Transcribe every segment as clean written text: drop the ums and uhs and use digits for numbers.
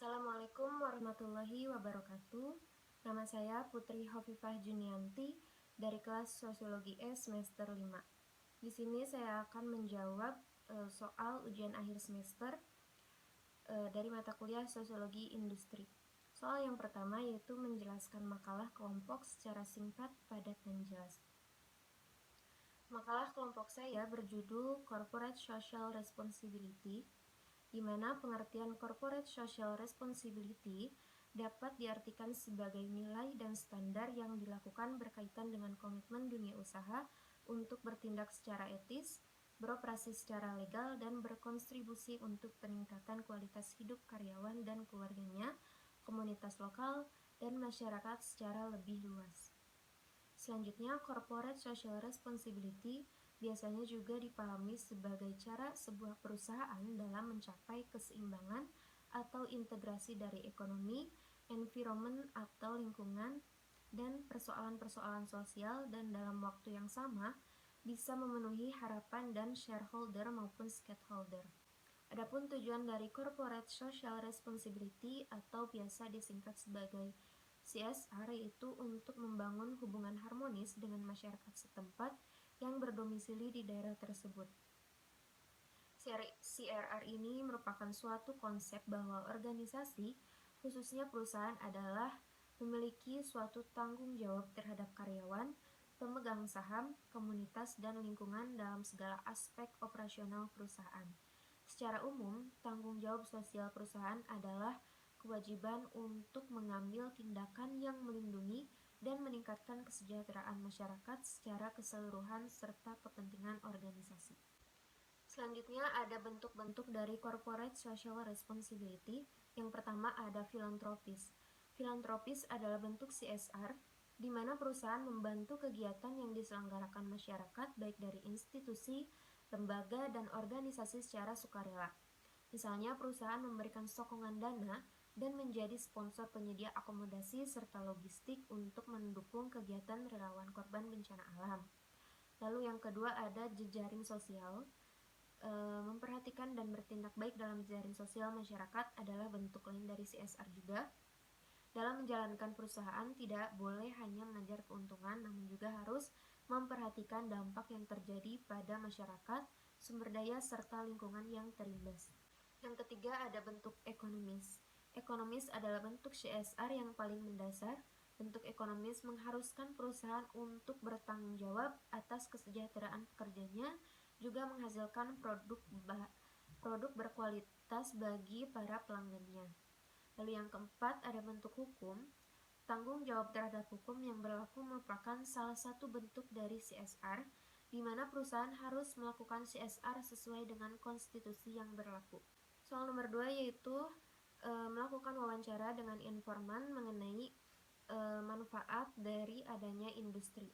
Assalamualaikum warahmatullahi wabarakatuh. Nama saya Putri Hovifah Junianti dari kelas Sosiologi S semester 5. Di sini saya akan menjawab soal ujian akhir semester dari mata kuliah Sosiologi Industri. Soal yang pertama yaitu menjelaskan makalah kelompok secara singkat, padat, dan jelas. Makalah kelompok saya berjudul Corporate Social Responsibility, di mana pengertian corporate social responsibility dapat diartikan sebagai nilai dan standar yang dilakukan berkaitan dengan komitmen dunia usaha untuk bertindak secara etis, beroperasi secara legal, dan berkontribusi untuk peningkatan kualitas hidup karyawan dan keluarganya, komunitas lokal, dan masyarakat secara lebih luas. Selanjutnya, corporate social responsibility biasanya juga dipahami sebagai cara sebuah perusahaan dalam mencapai keseimbangan atau integrasi dari ekonomi, environment atau lingkungan, dan persoalan-persoalan sosial, dan dalam waktu yang sama bisa memenuhi harapan dan shareholder maupun stakeholder. Adapun tujuan dari corporate social responsibility atau biasa disingkat sebagai CSR yaitu untuk membangun hubungan harmonis dengan masyarakat setempat yang berdomisili di daerah tersebut. CRR ini merupakan suatu konsep bahwa organisasi, khususnya perusahaan, adalah memiliki suatu tanggung jawab terhadap karyawan, pemegang saham, komunitas, dan lingkungan dalam segala aspek operasional perusahaan. Secara umum, tanggung jawab sosial perusahaan adalah kewajiban untuk mengambil tindakan yang melindungi dan meningkatkan kesejahteraan masyarakat secara keseluruhan serta kepentingan organisasi. Selanjutnya ada bentuk-bentuk dari corporate social responsibility. Yang pertama ada filantropis. Filantropis adalah bentuk CSR di mana perusahaan membantu kegiatan yang diselenggarakan masyarakat baik dari institusi, lembaga, dan organisasi secara sukarela. Misalnya perusahaan memberikan sokongan dana dan menjadi sponsor penyedia akomodasi serta logistik untuk mendukung kegiatan relawan korban bencana alam. Lalu yang kedua ada jejaring sosial. Memperhatikan dan bertindak baik dalam jejaring sosial masyarakat adalah bentuk lain dari CSR juga. Dalam menjalankan perusahaan tidak boleh hanya mengejar keuntungan, namun juga harus memperhatikan dampak yang terjadi pada masyarakat, sumber daya, serta lingkungan yang terimbas. Yang ketiga ada bentuk ekonomis. Ekonomis adalah bentuk CSR yang paling mendasar. Bentuk ekonomis mengharuskan perusahaan untuk bertanggung jawab atas kesejahteraan pekerjanya, juga menghasilkan produk berkualitas bagi para pelanggannya. Lalu yang keempat ada bentuk hukum. Tanggung jawab terhadap hukum yang berlaku merupakan salah satu bentuk dari CSR, di mana perusahaan harus melakukan CSR sesuai dengan konstitusi yang berlaku. Soal nomor 2 yaitu melakukan wawancara dengan informan mengenai manfaat dari adanya industri.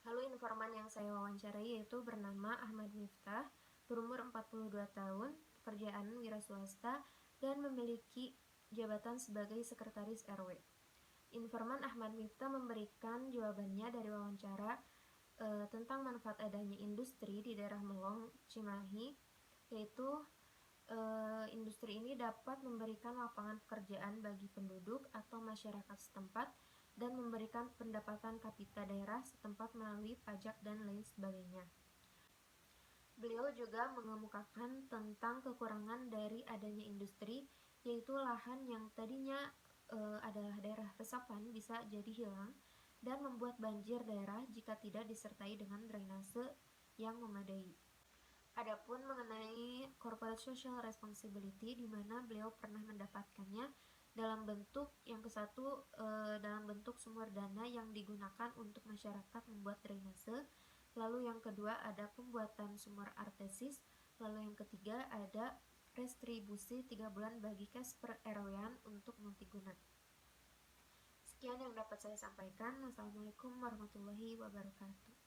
Lalu informan yang saya wawancarai yaitu bernama Ahmad Miftah, berumur 42 tahun, pekerjaan wira swasta, dan memiliki jabatan sebagai sekretaris RW. Informan Ahmad Miftah memberikan jawabannya dari wawancara tentang manfaat adanya industri di daerah Melong, Cimahi, yaitu industri ini dapat memberikan lapangan pekerjaan bagi penduduk atau masyarakat setempat dan memberikan pendapatan kapita daerah setempat melalui pajak dan lain sebagainya. Beliau juga mengemukakan tentang kekurangan dari adanya industri, yaitu lahan yang tadinya adalah daerah resapan bisa jadi hilang dan membuat banjir daerah jika tidak disertai dengan drainase yang memadai. Adapun mengenai corporate social responsibility, di mana beliau pernah mendapatkannya dalam bentuk yang kesatu dalam bentuk sumber dana yang digunakan untuk masyarakat membuat drainase. Lalu yang kedua ada pembuatan sumur artesis. Lalu yang ketiga ada restribusi 3 bulan bagi kes per RW-an untuk multiguna. Sekian yang dapat saya sampaikan. Wassalamualaikum warahmatullahi wabarakatuh.